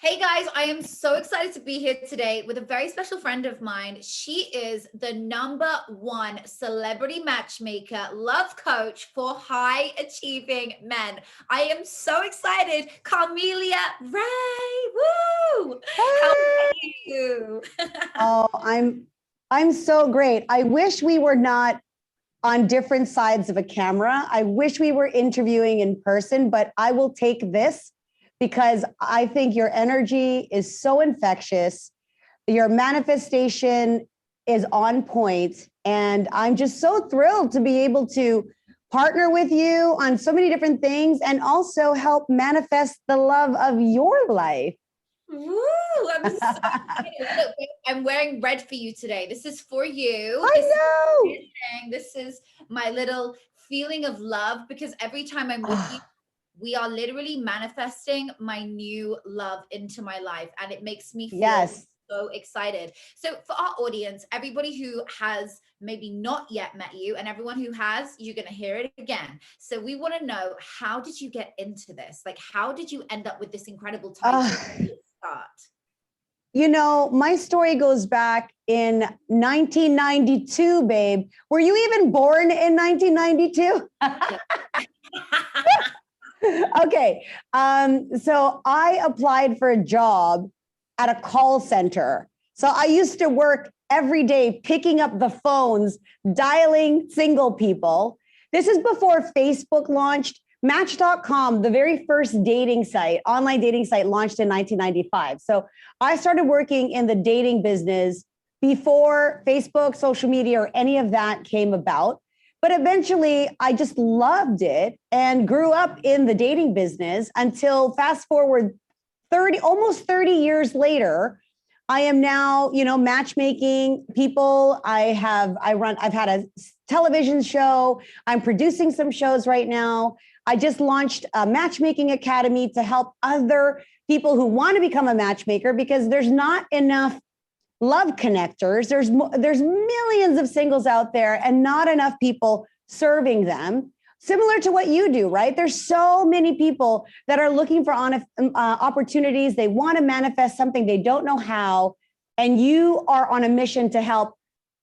Hey guys, I am so excited to be here today with a very special friend of mine. She is the #1 celebrity matchmaker, love coach for high achieving men. I am so excited. Carmelia Ray. Woo! How are you? Oh, I'm so great. I wish we were not on different sides of a camera. I wish we were interviewing in person, but I will take this because I think your energy is so infectious. Your manifestation is on point, and I'm just so thrilled to be able to partner with you on so many different things and also help manifest the love of your life. Woo! I'm so excited. Look, I'm wearing red for you today. This is for you. I know. This is my little feeling of love because every time I'm with you, we are literally manifesting my new love into my life, and it makes me feel Yes. so excited. So for our audience, everybody who has maybe not yet met you and everyone who has, you're going to hear it again. So we want to know, how did you get into this? Like, how did you end up with this incredible title? Start? You know, my story goes back in 1992, babe. Were you even born in 1992? Okay. So I applied for a job at a call center. So I used to work every day picking up the phones, dialing single people. This is before Facebook launched. Match.com, the very first dating site, online dating site, launched in 1995. So I started working in the dating business before Facebook, social media, or any of that came about. But eventually I just loved it and grew up in the dating business until fast forward almost 30 years later. I am now, matchmaking people. I've had a television show. I'm producing some shows right now. I just launched a matchmaking academy to help other people who want to become a matchmaker because there's not enough love connectors. There's millions of singles out there and not enough people serving them. Similar to what you do, right? There's so many people that are looking for opportunities. They want to manifest something. They don't know how. And you are on a mission to help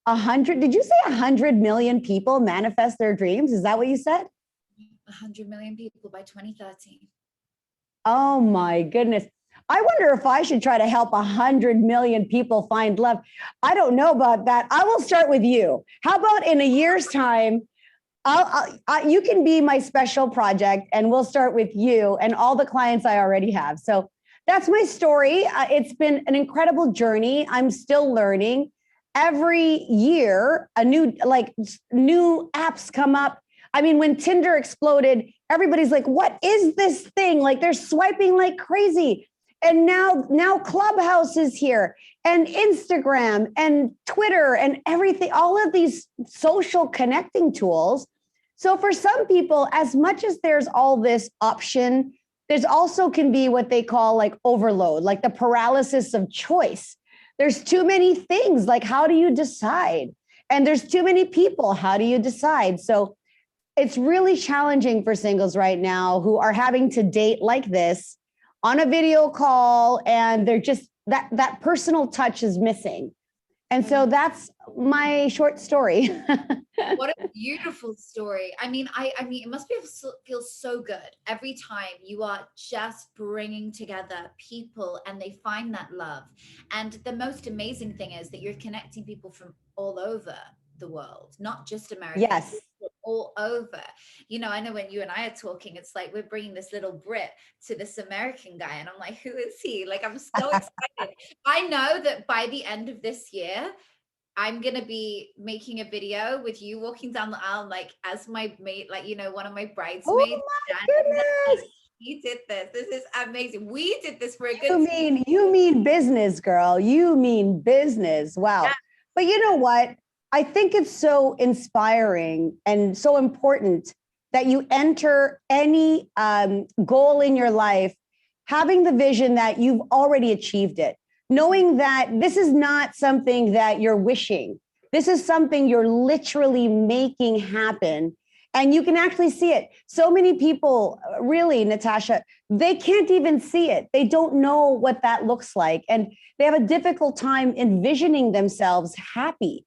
100, did you say 100 million people manifest their dreams? Is that what you said? 100 million people by 2030. Oh my goodness. I wonder if I should try to help 100 million people find love. I don't know about that. I will start with you. How about in a year's time, you can be my special project and we'll start with you and all the clients I already have. So that's my story. It's been an incredible journey. I'm still learning. Every year, new apps come up. I mean, when Tinder exploded, everybody's like, what is this thing? Like they're swiping like crazy. And now Clubhouse is here and Instagram and Twitter and everything, all of these social connecting tools. So for some people, as much as there's all this option, there's also can be what they call like overload, like the paralysis of choice. There's too many things. Like, how do you decide? And there's too many people. How do you decide? So it's really challenging for singles right now who are having to date like this on a video call, and they're just that personal touch is missing. And so that's my short story. What a beautiful story. I mean, it must feel so good every time you are just bringing together people and they find that love. And the most amazing thing is that you're connecting people from all over the world, not just America. Yes. All over. I know when you and I are talking, it's like we're bringing this little Brit to this American guy, and I'm like, who is he? Like, I'm so excited. I know that by the end of this year, I'm going to be making a video with you walking down the aisle, like as my mate, like, one of my bridesmaids. Oh my goodness. You did this. This is amazing. We did this for a good You mean business, girl. You mean business. Wow. Yeah. But you know what? I think it's so inspiring and so important that you enter any goal in your life, having the vision that you've already achieved it, knowing that this is not something that you're wishing. This is something you're literally making happen. And you can actually see it. So many people, really, Natasha, they can't even see it. They don't know what that looks like. And they have a difficult time envisioning themselves happy.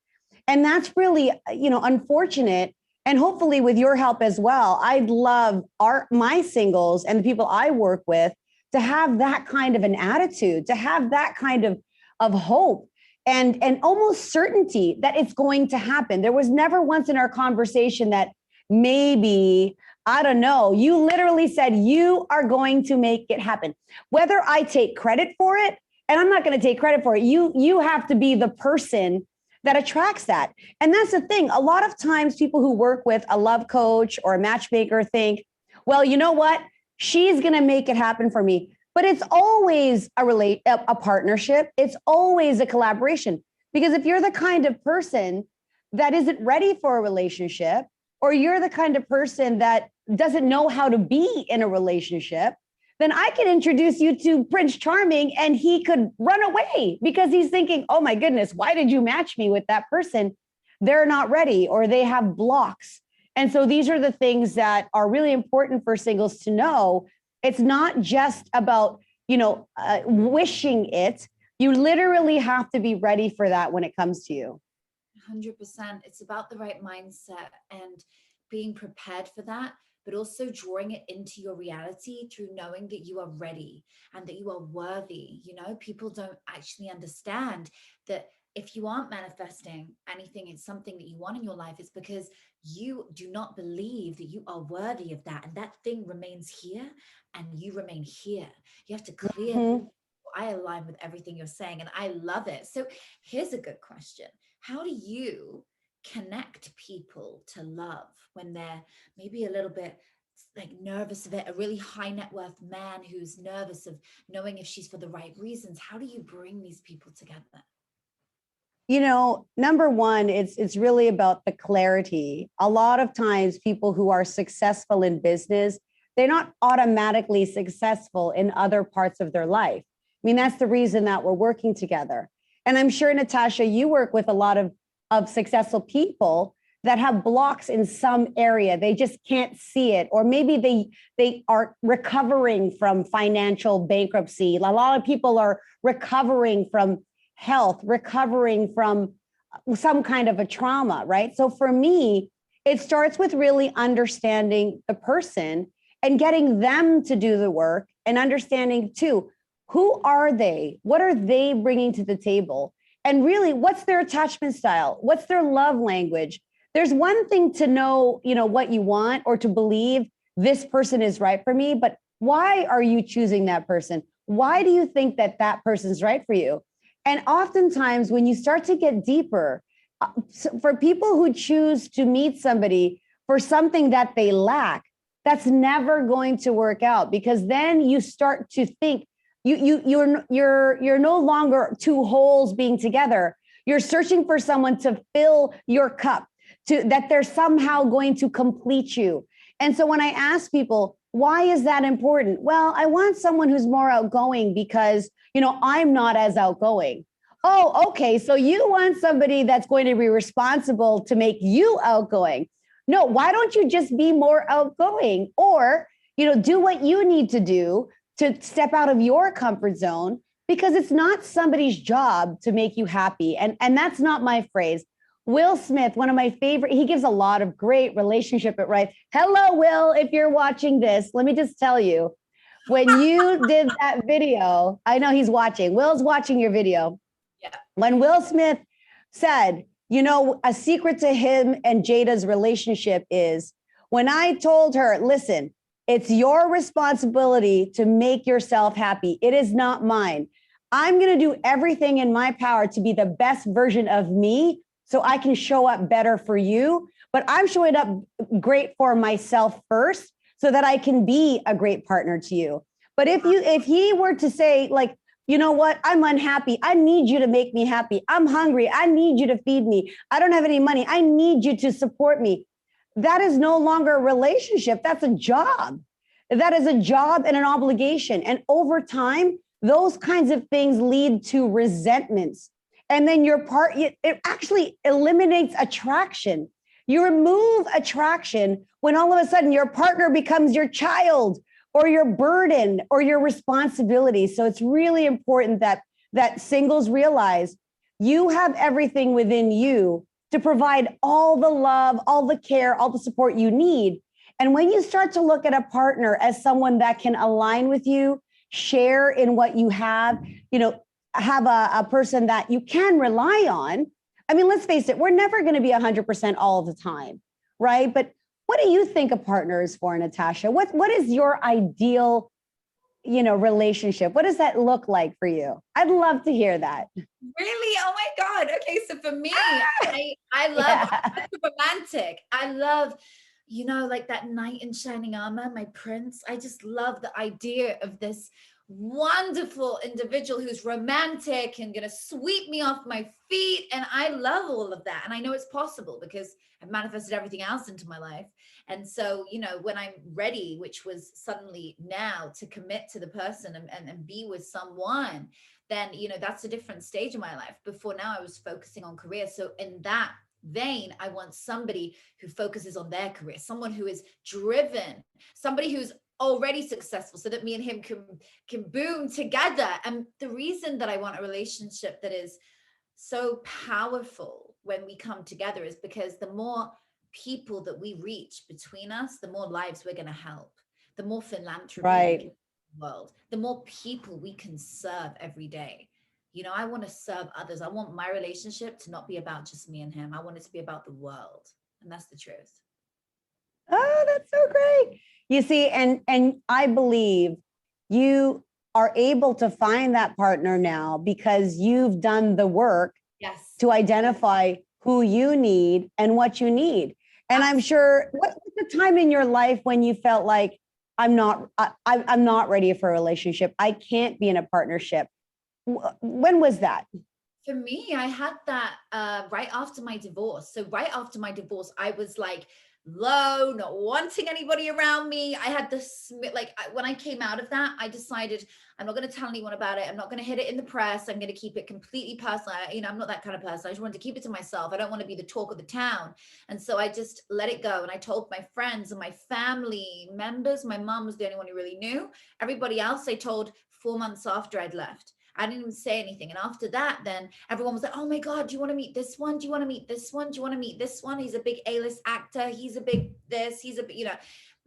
And that's really, unfortunate. And hopefully with your help as well, I'd love my singles and the people I work with to have that kind of an attitude, to have that kind of hope and almost certainty that it's going to happen. There was never once in our conversation that maybe, I don't know, you literally said you are going to make it happen. Whether I take credit for it, and I'm not going to take credit for it, you have to be the person that attracts that. And that's the thing. A lot of times people who work with a love coach or a matchmaker think, well, you know what? She's going to make it happen for me. But it's always a partnership. It's always a collaboration. Because if you're the kind of person that isn't ready for a relationship, or you're the kind of person that doesn't know how to be in a relationship, then I could introduce you to Prince Charming and he could run away because he's thinking, oh my goodness, why did you match me with that person? They're not ready or they have blocks. And so these are the things that are really important for singles to know. It's not just about, wishing it. You literally have to be ready for that when it comes to you. 100%. It's about the right mindset and being prepared for that, but also drawing it into your reality through knowing that you are ready and that you are worthy. People don't actually understand that if you aren't manifesting anything, it's something that you want in your life, it's because you do not believe that you are worthy of that. And that thing remains here and you remain here. You have to clear. Mm-hmm. I align with everything you're saying and I love it. So here's a good question. How do you connect people to love when they're maybe a little bit like nervous of it, a really high net worth man who's nervous of knowing if she's for the right reasons? How do you bring these people together? Number one, it's really about the clarity. A lot of times people who are successful in business, they're not automatically successful in other parts of their life. I mean, that's the reason that we're working together. And I'm sure, Natasha, you work with a lot of successful people that have blocks in some area. They just can't see it. Or maybe they are recovering from financial bankruptcy. A lot of people are recovering from health, recovering from some kind of a trauma, right? So for me, it starts with really understanding the person and getting them to do the work and understanding too, who are they? What are they bringing to the table? And really, what's their attachment style? What's their love language? There's one thing to know, what you want or to believe this person is right for me, but why are you choosing that person? Why do you think that that person's right for you? And oftentimes when you start to get deeper, for people who choose to meet somebody for something that they lack, that's never going to work out, because then you start to think you're no longer two holes being together. You're searching for someone to fill your cup, that they're somehow going to complete you. And so when I ask people, why is that important? Well, I want someone who's more outgoing because, I'm not as outgoing. Oh, okay. So you want somebody that's going to be responsible to make you outgoing. No, why don't you just be more outgoing or, do what you need to do to step out of your comfort zone, because it's not somebody's job to make you happy. And that's not my phrase. Will Smith, one of my favorite, he gives a lot of great relationship advice. Hello, Will, if you're watching this, let me just tell you, when you did that video, I know he's watching. Will's watching your video. Yeah. When Will Smith said, a secret to him and Jada's relationship is when I told her, listen, it's your responsibility to make yourself happy. It is not mine. I'm going to do everything in my power to be the best version of me so I can show up better for you. But I'm showing up great for myself first so that I can be a great partner to you. But if he were to say, like, you know what, I'm unhappy, I need you to make me happy. I'm hungry, I need you to feed me. I don't have any money, I need you to support me. That is no longer a relationship. That's a job. That is a job and an obligation. And over time, those kinds of things lead to resentments. And then it actually eliminates attraction. You remove attraction when all of a sudden your partner becomes your child or your burden or your responsibility. So it's really important that singles realize you have everything within you to provide all the love, all the care, all the support you need. And when you start to look at a partner as someone that can align with you, share in what you have, have a person that you can rely on. I mean, let's face it, we're never going to be 100% all the time, right? But what do you think a partner is for, Natasha? What is your ideal, relationship? What does that look like for you? I'd love to hear that. Really? Oh my God. Okay. So for me, I love I'm romantic. I love, like that knight in shining armor, my prince. I just love the idea of this wonderful individual who's romantic and gonna sweep me off my feet. And I love all of that. And I know it's possible because I've manifested everything else into my life. And so, when I'm ready, which was suddenly now, to commit to the person and be with someone, then, that's a different stage of my life. Before now, I was focusing on career. So in that vein, I want somebody who focuses on their career, someone who is driven, somebody who's already successful, so that me and him can boom together. And the reason that I want a relationship that is so powerful when we come together is because the more people that we reach between us, the more lives we're going to help, the more philanthropy right. in the world, the more people we can serve every day. I want to serve others. I want my relationship to not be about just me and him. I want it to be about the world. And that's the truth. Oh, that's so great. You see, and I believe you are able to find that partner now because you've done the work to identify who you need and what you need. And I'm sure, what's the time in your life when you felt like I'm not ready for a relationship? I can't be in a partnership. When was that? For me, I had that right after my divorce. So right after my divorce, I was like low, not wanting anybody around me. I had this, when I came out of that, I decided I'm not going to tell anyone about it. I'm not going to hit it in the press. I'm going to keep it completely personal. I'm not that kind of person. I just wanted to keep it to myself. I don't want to be the talk of the town. And so I just let it go. And I told my friends and my family members. My mom was the only one who really knew. Everybody else I told 4 months after I'd left. I didn't even say anything. And after that, then everyone was like, oh my God, do you want to meet this one? Do you want to meet this one? Do you want to meet this one? He's a big A-list actor. He's a big this, he's a big, And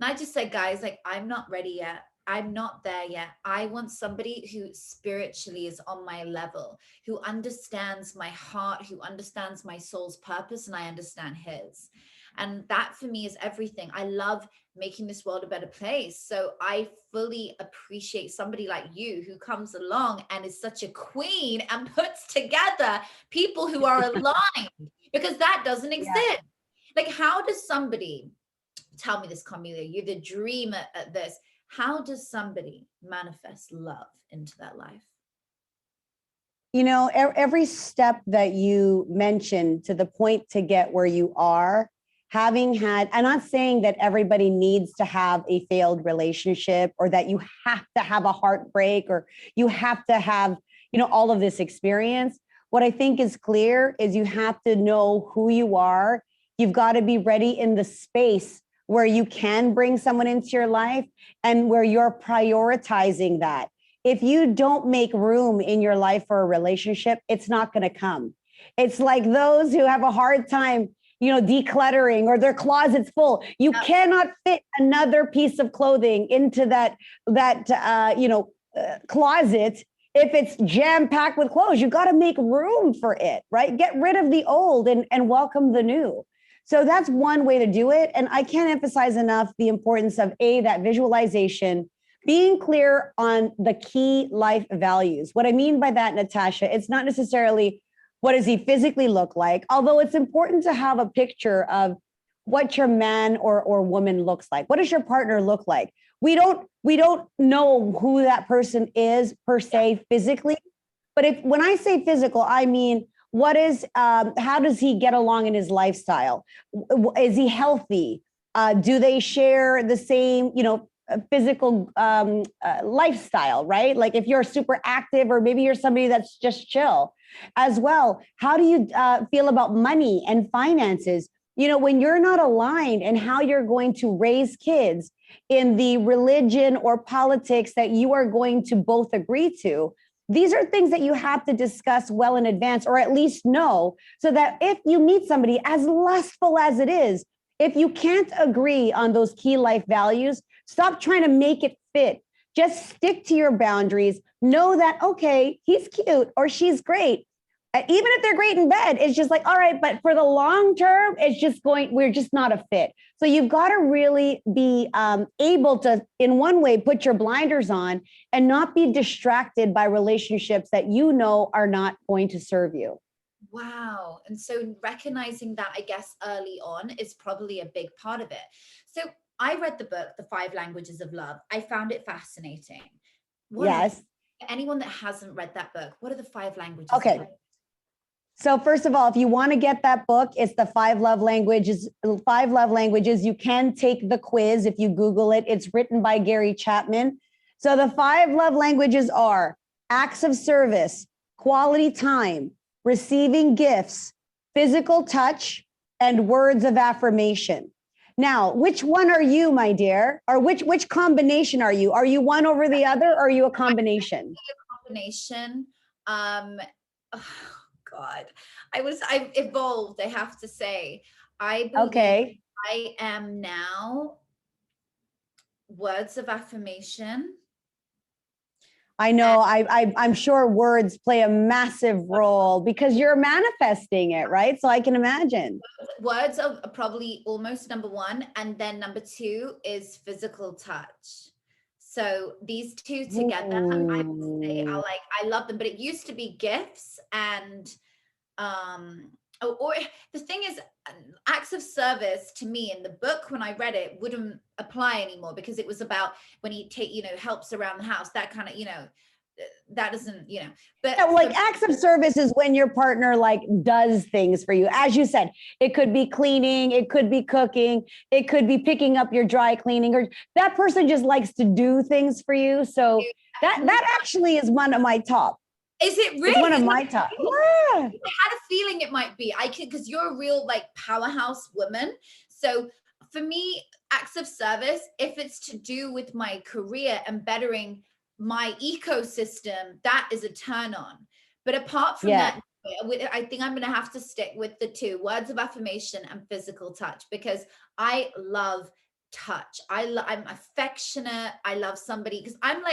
I just said, guys, I'm not ready yet. I'm not there yet. I want somebody who spiritually is on my level, who understands my heart, who understands my soul's purpose, and I understand his. And that for me is everything. I love making this world a better place. So I fully appreciate somebody like you who comes along and is such a queen and puts together people who are aligned, because that doesn't exist. Like, how does somebody, tell me this, Carmelia, you're the dreamer at this. How does somebody manifest love into their life? Every step that you mentioned to the point to get where you are, having had, I'm not saying that everybody needs to have a failed relationship or that you have to have a heartbreak or you have to have, all of this experience. What I think is clear is you have to know who you are. You've got to be ready in the space where you can bring someone into your life and where you're prioritizing that. If you don't make room in your life for a relationship, it's not going to come. It's like those who have a hard time decluttering or their closet's full. You cannot fit another piece of clothing into that closet if it's jam-packed with clothes. You got to make room for it, right? Get rid of the old and welcome the new. So that's one way to do it. And I can't emphasize enough the importance of that visualization, being clear on the key life values. What I mean by that, Natasha, it's not necessarily what does he physically look like, although it's important to have a picture of what your man or woman looks like. What does your partner look like? We don't know who that person is per se physically, but when I say physical, I mean, how does he get along in his lifestyle? Is he healthy? Do they share the same, physical lifestyle, right? Like if you're super active or maybe you're somebody that's just chill as well. How do you feel about money and finances? when you're not aligned and how you're going to raise kids in the religion or politics that you are going to both agree to, these are things that you have to discuss well in advance, or at least know, so that if you meet somebody, as lustful as it is, if you can't agree on those key life values, stop trying to make it fit. Just stick to your boundaries. Know that, okay, he's cute or she's great. Even if they're great in bed, it's just like, all right, but for the long term, we're just not a fit. So you've got to really be able to, in one way, put your blinders on and not be distracted by relationships that are not going to serve you. Wow. And so recognizing that, I guess, early on is probably a big part of it. So I read the book, The 5 Languages of Love. I found it fascinating. Yes. Anyone that hasn't read that book, what are the 5 languages? Okay. So first of all, if you want to get that book, it's the 5 love languages. 5 love languages. You can take the quiz if you Google it. It's written by Gary Chapman. So the 5 love languages are acts of service, quality time, receiving gifts, physical touch, and words of affirmation. Now, which one are you, my dear? Or which combination are you? Are you one over the other, or are you a combination? A combination. Oh God, I've evolved, I have to say. I believe I am now words of affirmation. I know, I'm sure words play a massive role because you're manifesting it, right? So I can imagine. Words are probably almost number 1. And then number 2 is physical touch. So these 2 together, I would say I love them, but it used to be gifts and, or the thing is, acts of service to me in the book, when I read it, wouldn't apply anymore, because it was about when he helps around the house, that kind of, that doesn't, but yeah, like acts of service is when your partner does things for you. As you said, it could be cleaning, it could be cooking, it could be picking up your dry cleaning, or that person just likes to do things for you. So that actually is one of my top. Is it really? It's one of my top. Yeah. I had a feeling it might be. Because you're a real powerhouse woman. So for me, acts of service, if it's to do with my career and bettering my ecosystem, that is a turn on. But apart from that, I think I'm going to have to stick with the 2, words of affirmation and physical touch, because I love touch. I'm affectionate. I love somebody, because I'm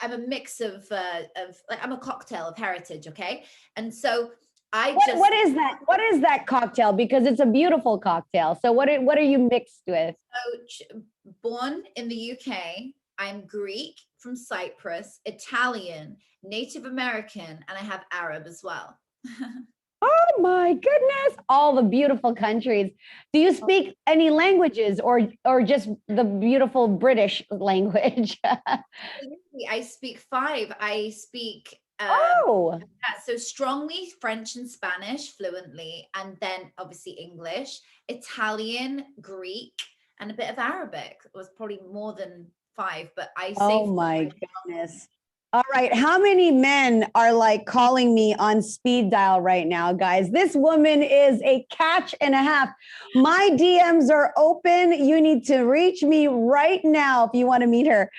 I'm a mix of I'm a cocktail of heritage. Okay. And so what is that? What is that cocktail? Because it's a beautiful cocktail. So what are you mixed with? So born in the UK, I'm Greek from Cyprus, Italian, Native American, and I have Arab as well. Oh my goodness, all the beautiful countries. Do you speak any languages, or just the beautiful British language? I speak 5. I speak so strongly French and Spanish fluently, and then obviously English, Italian, Greek, and a bit of Arabic. It was probably more than 5, but I say oh my goodness. All right. How many men are calling me on speed dial right now, guys? This woman is a catch and a half. My DMs are open. You need to reach me right now if you want to meet her.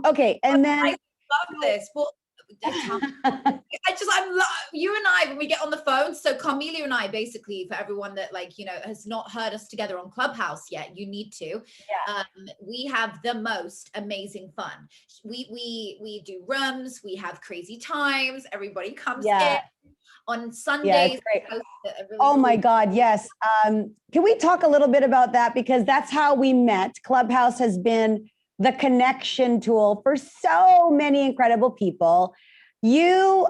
Okay. And then I love this. Well, you and I, when we get on the phone, so Carmelia and I, basically, for everyone that has not heard us together on Clubhouse yet, you need to. We have the most amazing fun. We do rooms, we have crazy times, everybody comes in on Sundays. Really my God, yes. Can we talk a little bit about that? Because that's how we met. Clubhouse has been the connection tool for so many incredible people. You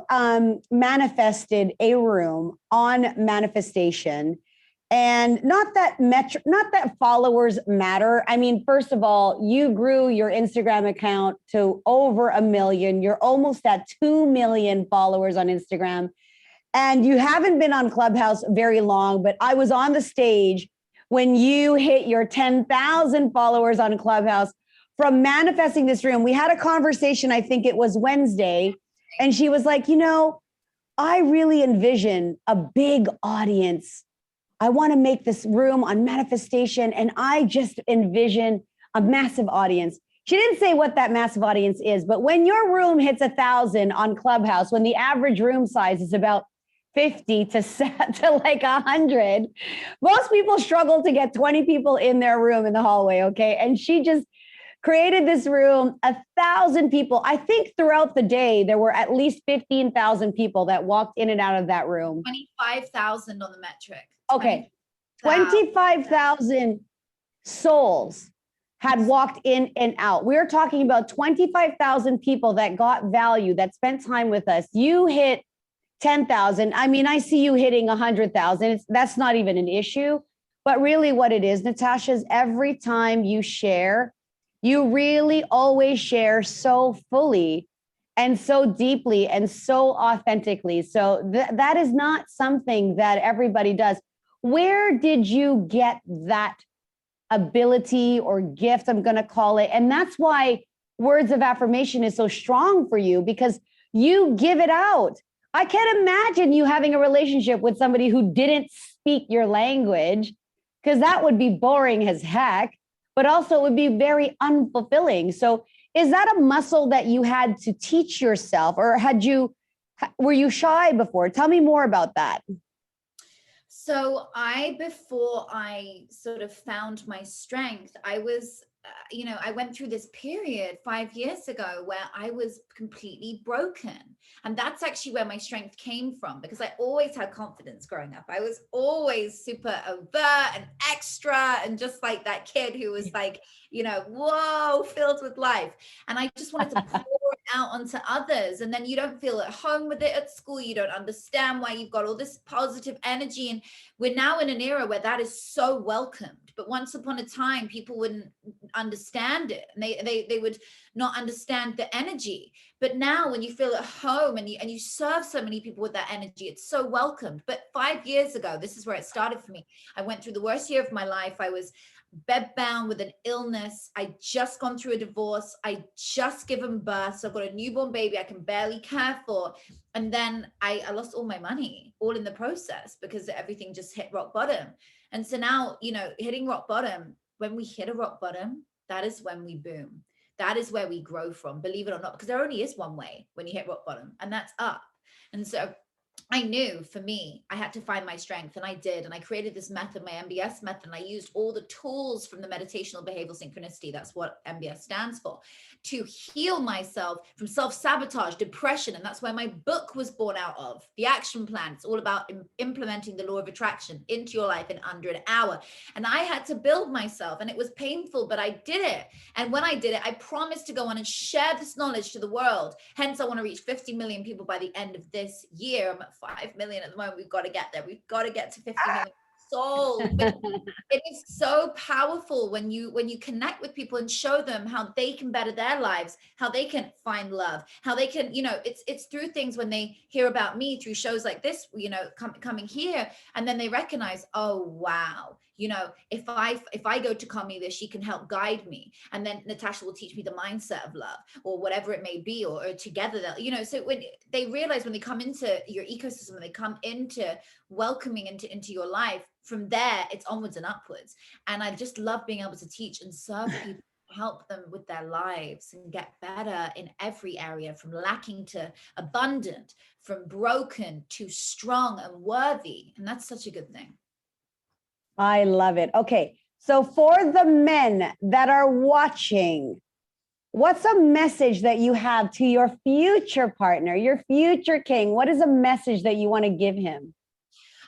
manifested a room on manifestation, and not that followers matter. I mean, first of all, you grew your Instagram account to over 1 million. You're almost at 2 million followers on Instagram, and you haven't been on Clubhouse very long, but I was on the stage when you hit your 10,000 followers on Clubhouse from manifesting this room. We had a conversation, I think it was Wednesday, and she was like, I really envision a big audience I want to make this room on manifestation. And I just envision a massive audience. She didn't say what that massive audience is, but when your room hits 1,000 on Clubhouse, when the average room size is about 50 to like 100, most people struggle to get 20 people in their room in the hallway. Okay. And she just created this room, 1,000 people. I think throughout the day, there were at least 15,000 people that walked in and out of that room. 25,000 on the metric. Okay. 25,000 souls had walked in and out. We're talking about 25,000 people that got value, that spent time with us. You hit 10,000. I mean, I see you hitting 100,000. That's not even an issue. But really what it is, Natasha, is every time you share, you really always share so fully and so deeply and so authentically. So that is not something that everybody does. Where did you get that ability or gift, I'm going to call it? And that's why words of affirmation is so strong for you, because you give it out. I can't imagine you having a relationship with somebody who didn't speak your language, because that would be boring as heck, but also it would be very unfulfilling. So is that a muscle that you had to teach yourself, or were you shy before? Tell me more about that. So before I sort of found my strength, I was, I went through this period 5 years ago where I was completely broken. And that's actually where my strength came from, because I always had confidence growing up. I was always super overt and extra and just like that kid who was like, whoa, filled with life. And I just wanted to pour it out onto others. And then you don't feel at home with it at school. You don't understand why you've got all this positive energy. And we're now in an era where that is so welcomed. But once upon a time, people wouldn't understand it, and they would not understand the energy. But now when you feel at home and you serve so many people with that energy, it's so welcomed. But 5 years ago, this is where it started for me. I went through the worst year of my life. I was bedbound with an illness. I just gone through a divorce. I just given birth. So I've got a newborn baby I can barely care for. And then I lost all my money, all in the process, because everything just hit rock bottom. And so now, hitting rock bottom, when we hit a rock bottom, that is when we boom. That is where we grow from, believe it or not, because there only is one way when you hit rock bottom, and that's up. And so I knew for me, I had to find my strength, and I did. And I created this method, my MBS method, and I used all the tools from the meditational behavioral synchronicity. That's what MBS stands for, to heal myself from self-sabotage, depression. And that's where my book was born out of, The Action Plan. It's all about implementing the law of attraction into your life in under an hour. And I had to build myself, and it was painful, but I did it. And when I did it, I promised to go on and share this knowledge to the world. Hence, I want to reach 50 million people by the end of this year. I'm at 5 million at the moment. We've got to get there. We've got to get to 50 million souls. It is so powerful when you connect with people and show them how they can better their lives, how they can find love, how they can, it's through things when they hear about me through shows like this, coming here, and then they recognize, oh, wow, if I go to Carmelia, she can help guide me. And then Natasha will teach me the mindset of love, or whatever it may be, or together they'll, so when they realize, when they come into your ecosystem, when they come into welcoming into your life, from there, it's onwards and upwards. And I just love being able to teach and serve people, help them with their lives and get better in every area, from lacking to abundant, from broken to strong and worthy. And that's such a good thing. I love it. Okay. So for the men that are watching, what's a message that you have to your future partner, your future king? What is a message that you want to give him?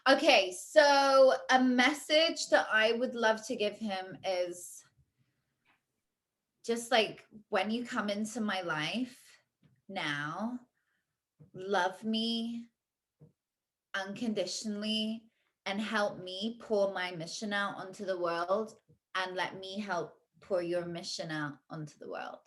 Okay, so a message that I would love to give him is just like, when you come into my life now, love me unconditionally and help me pour my mission out onto the world, and let me help pour your mission out onto the world.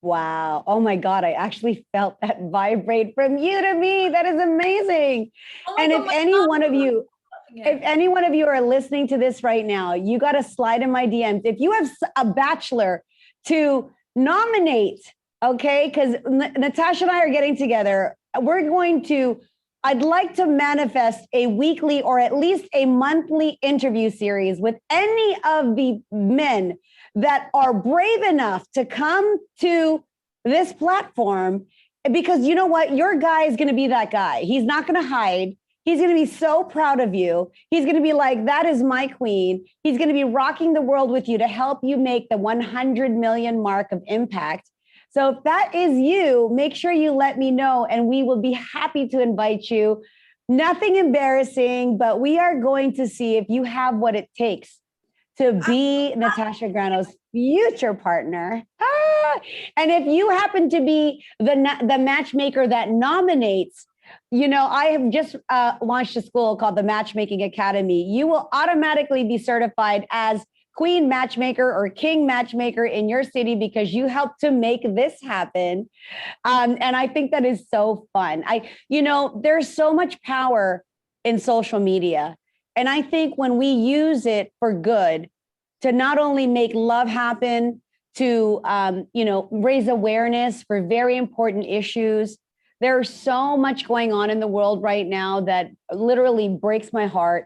Wow. Oh my God. I actually felt that vibrate from you to me. That is amazing. Oh and God, if any one of you are listening to this right now, you got to slide in my DMs. If you have a bachelor to nominate, okay? Because Natasha and I are getting together. We're going to I'd like to manifest a weekly or at least a monthly interview series with any of the men that are brave enough to come to this platform. Because you know what? Your guy is going to be that guy. He's not going to hide. He's going to be so proud of you. He's going to be like, that is my queen. He's going to be rocking the world with you to help you make the 100 million mark of impact. So if that is you, make sure you let me know and we will be happy to invite you. Nothing embarrassing, but we are going to see if you have what it takes to be Natasha Grano's future partner. And if you happen to be the matchmaker that nominates, you know, I have just launched a school called the Matchmaking Academy. You will automatically be certified as Queen Matchmaker or King Matchmaker in your city because you helped to make this happen. And I think that is so fun. There's so much power in social media. And I think when we use it for good, to not only make love happen, to raise awareness for very important issues. There's so much going on in the world right now that literally breaks my heart.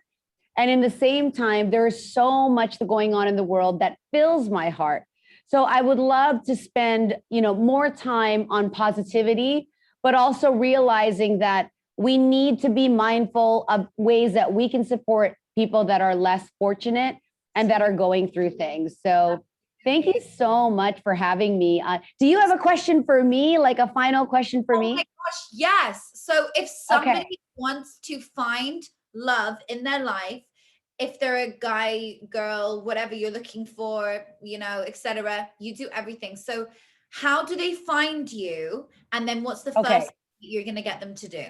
And in the same time, there's so much going on in the world that fills my heart. So I would love to spend, more time on positivity, but also realizing that we need to be mindful of ways that we can support people that are less fortunate and that are going through things. So thank you so much for having me. Do you have a question for me, like a final question for me? Oh my gosh, yes. So if somebody wants to find love in their life, if they're a guy, girl, whatever you're looking for, etc., you do everything. So how do they find you? And then what's the first thing you're going to get them to do?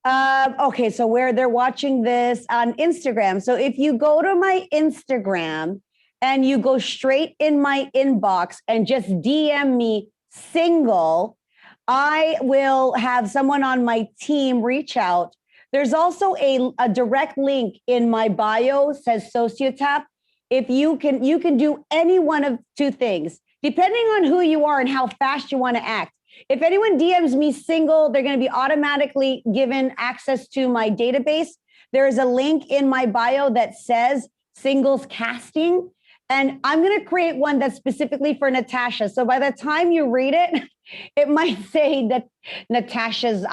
So where they're watching this on Instagram. So if you go to my Instagram and you go straight in my inbox and just DM me single, I will have someone on my team reach out. There's also a direct link in my bio, says Sociotap. If you can do any one of two things, depending on who you are and how fast you want to act. If anyone DMs me single, they're going to be automatically given access to my database. There is a link in my bio that says singles casting. And I'm going to create one that's specifically for Natasha. So by the time you read it, it might say that Natasha's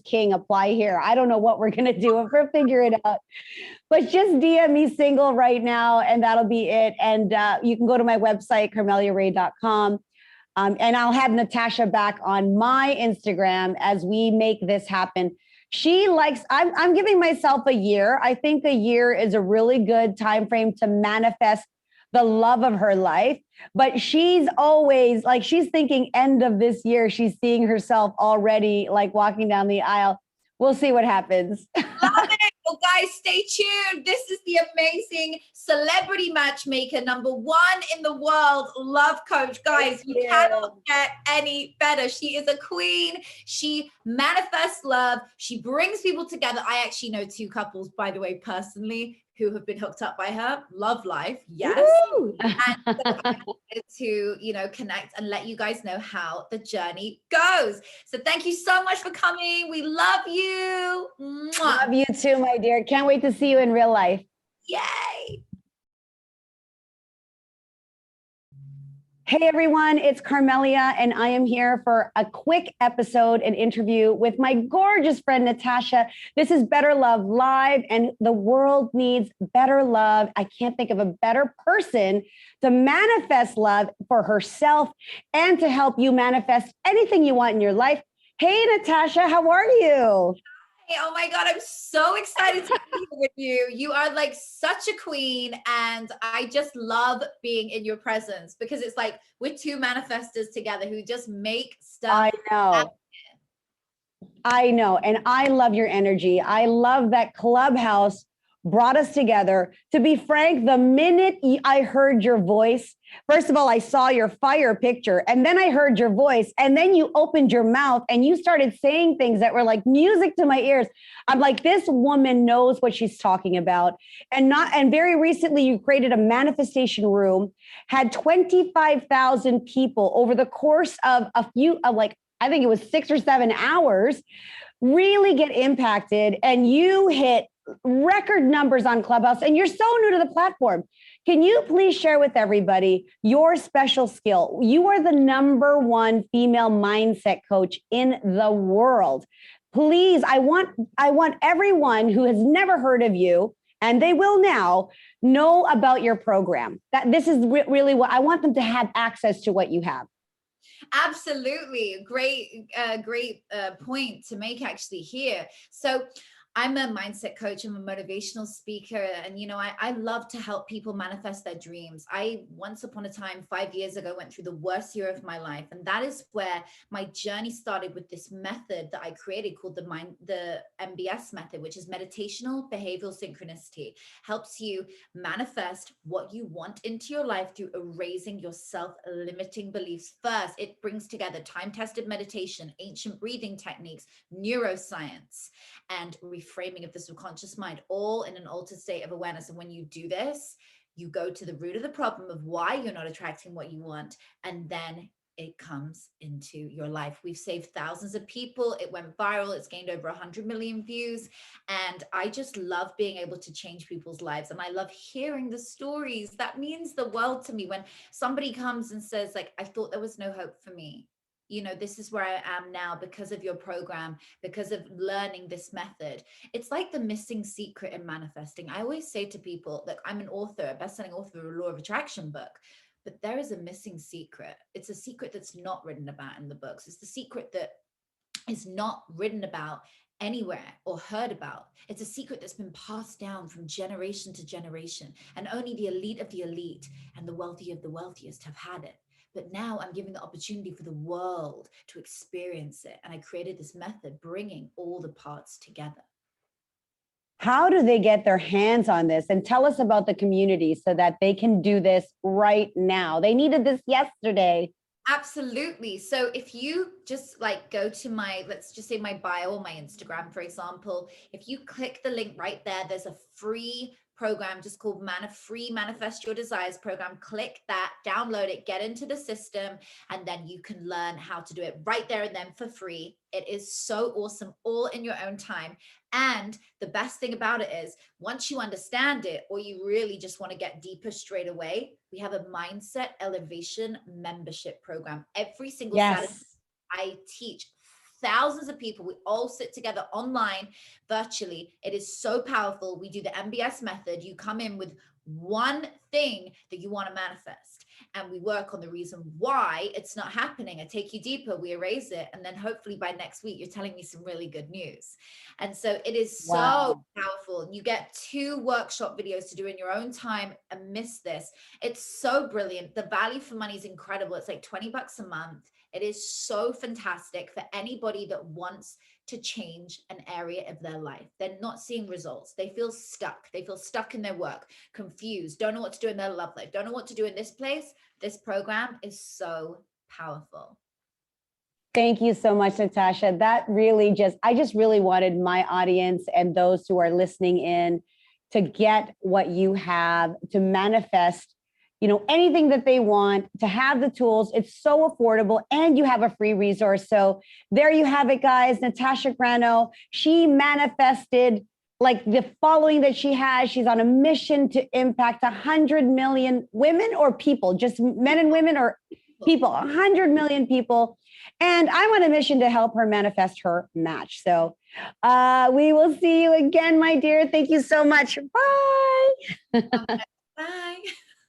king, apply here. I don't know what we're going to do. We'll figure it out. But just DM me single right now, and that'll be it. And you can go to my website, carmeliaray.com. And I'll have Natasha back on my Instagram as we make this happen. I'm giving myself a year. I think a year is a really good time frame to manifest the love of her life. But she's always she's thinking end of this year. She's seeing herself already walking down the aisle. We'll see what happens. Love it. Well, guys, stay tuned. This is the amazing celebrity matchmaker, #1 in the world, love coach. Guys, you cannot get any better. She is a queen. She manifests love. She brings people together. I actually know 2 couples, by the way, personally, who have been hooked up by her. Love life. Yes. And so I wanted to, connect and let you guys know how the journey goes. So thank you so much for coming. We love you. Mwah. Love you too, my dear. Can't wait to see you in real life. Yay. Hey everyone, it's Carmelia, and I am here for a quick episode and interview with my gorgeous friend, Natasha. This is Better Love Live, and the world needs better love. I can't think of a better person to manifest love for herself and to help you manifest anything you want in your life. Hey, Natasha, how are you? Oh my God, I'm so excited to be here with you. You are such a queen, and I just love being in your presence because it's we're 2 manifestors together who just make stuff happen. I know. And I love your energy. I love that Clubhouse brought us together. To be frank, the minute I heard your voice, first of all, I saw your fire picture, and then I heard your voice, and then you opened your mouth and you started saying things that were like music to my ears. I'm like, this woman knows what she's talking about. And very recently you created a manifestation room, had 25,000 people over the course of I think it was 6 or 7 hours. really get impacted, and you hit record numbers on Clubhouse, and you're so new to the platform. Can you please share with everybody your special skill? You are the #1 female mindset coach in the world. Please, I want everyone who has never heard of you, and they will now, know about your program. That this is really what I want them to have access to what you have. Absolutely. Great point to make actually here. So I'm a mindset coach. I'm a motivational speaker. And, I love to help people manifest their dreams. I, once upon a time, 5 years ago, went through the worst year of my life. And that is where my journey started with this method that I created called the MBS method, which is meditational behavioral synchronicity. Helps you manifest what you want into your life through erasing your self-limiting beliefs first. It brings together time-tested meditation, ancient breathing techniques, neuroscience, and reframing of the subconscious mind, all in an altered state of awareness. And when you do this, you go to the root of the problem of why you're not attracting what you want, and then it comes into your life. We've saved thousands of people. It went viral. It's gained over 100 million views. And I just love being able to change people's lives. And I love hearing the stories. That means the world to me when somebody comes and says, like, I thought there was no hope for me. This is where I am now because of your program, because of learning this method. It's like the missing secret in manifesting. I always say to people that I'm an author, a best-selling author of a law of attraction book, but there is a missing secret. It's a secret that's not written about in the books. It's the secret that is not written about anywhere or heard about. It's a secret that's been passed down from generation to generation, and only the elite of the elite and the wealthy of the wealthiest have had it. But now I'm giving the opportunity for the world to experience it. And I created this method, bringing all the parts together. How do they get their hands on this? And tell us about the community so that they can do this right now. They needed this yesterday. Absolutely. So if you just go to let's just say my bio or my Instagram, for example, if you click the link right there, there's a free program just called Free Manifest Your Desires program. Click that, download it, get into the system, and then you can learn how to do it right there and then for free. It is so awesome, all in your own time. And the best thing about it is once you understand it, or you really just want to get deeper straight away, we have a mindset elevation membership program. Every single Saturday, I teach thousands of people. We all sit together online, virtually. It is so powerful. We do the MBS method. You come in with one thing that you want to manifest, and we work on the reason why it's not happening. I take you deeper, we erase it, and then hopefully by next week, you're telling me some really good news. And so it is so powerful. You get 2 workshop videos to do in your own time and miss this. It's so brilliant. The value for money is incredible. It's like $20 a month. It is so fantastic for anybody that wants to change an area of their life. They're not seeing results. They feel stuck. They feel stuck in their work, confused, don't know what to do in their love life, don't know what to do in this place. This program is so powerful. Thank you so much, Natasha. That really I just really wanted my audience and those who are listening in to get what you have, to manifest, anything that they want, to have the tools. It's so affordable, and you have a free resource. So there you have it, guys. Natasha Grano, she manifested the following that she has. She's on a mission to impact 100 million women, or people, just men and women, or people, 100 million people. And I'm on a mission to help her manifest her match. So we will see you again, my dear. Thank you so much. Bye. Bye.